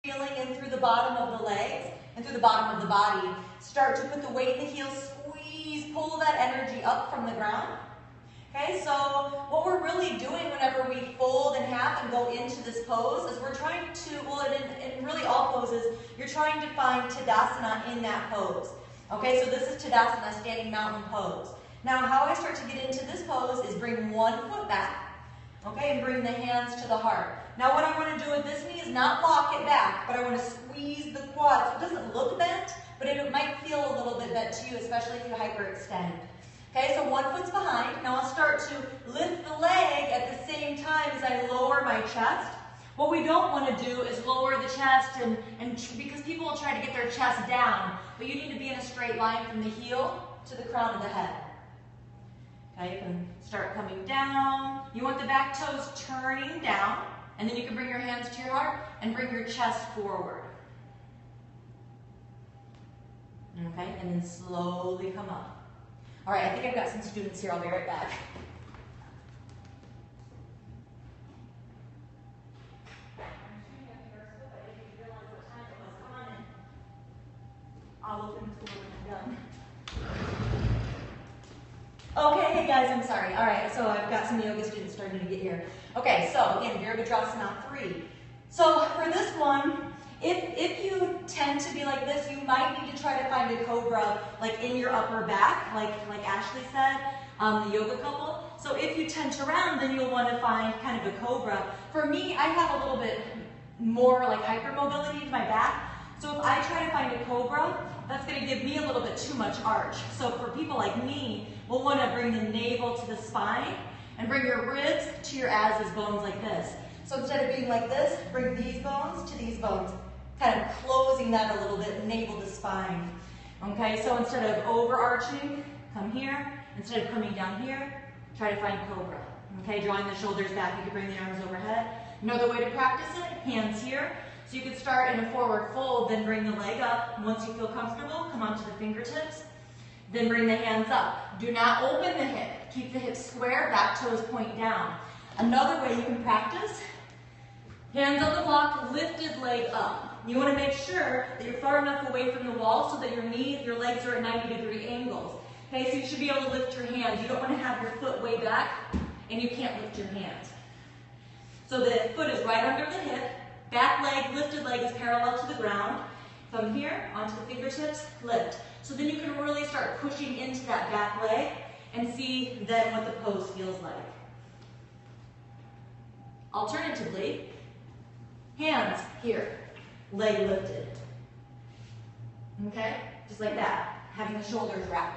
feeling in through the bottom of the legs and through the bottom of the body. Start to put the weight in the heels, squeeze, pull that energy up from the ground. Okay, so what we're really doing whenever we fold in half and go into this pose is we're trying to, well, in really all poses, you're trying to find Tadasana in that pose. Okay, so this is Tadasana, standing mountain pose. Now, how I start to get into this pose is bring one foot back, okay, and bring the hands to the heart. Now, what I want to do with this knee is not lock it back, but I want to squeeze the quad so it doesn't look bent, but it might feel a little bit bent to you, especially if you hyperextend. Okay, so one foot's behind. Now I'll start to lift the leg at the same time as I lower my chest. What we don't want to do is lower the chest and because people will try to get their chest down, but you need to be in a straight line from the heel to the crown of the head. Okay, you can start coming down. You want the back toes turning down, and then you can bring your hands to your heart and bring your chest forward. Okay, and then slowly come up. All right, I think I've got some students here. I'll be right back. I'll look into it when I'm done. Okay, hey guys, I'm sorry. All right, so I've got some yoga students starting to get here. Okay, so again, Virabhadrasana 3. So for this one, if you tend to be like this, you might need to try to find a cobra like in your upper back, like Ashley said, the yoga couple. So if you tense around, then you'll want to find kind of a cobra. For me, I have a little bit more like hypermobility in my back. So if I try to find a cobra, that's going to give me a little bit too much arch. So for people like me, we'll want to bring the navel to the spine and bring your ribs to your as-is bones like this. So instead of being like this, bring these bones to these bones. Kind of closing that a little bit, navel to spine. Okay, so instead of overarching, come here. Instead of coming down here, try to find cobra. Okay, drawing the shoulders back, you can bring the arms overhead. Another way to practice it, hands here. So you can start in a forward fold, then bring the leg up. Once you feel comfortable, come onto the fingertips. Then bring the hands up. Do not open the hip. Keep the hips square, back toes point down. Another way you can practice, hands on the block, lifted leg up. You want to make sure that you're far enough away from the wall so that your legs are at 90-degree angles. Okay, so you should be able to lift your hands. You don't want to have your foot way back and you can't lift your hands. So the foot is right under the hip, back leg, lifted leg is parallel to the ground. From here, onto the fingertips, lift. So then you can really start pushing into that back leg and see then what the pose feels like. Alternatively, hands here. Leg lifted. Okay? Just like that, having the shoulders wrapped.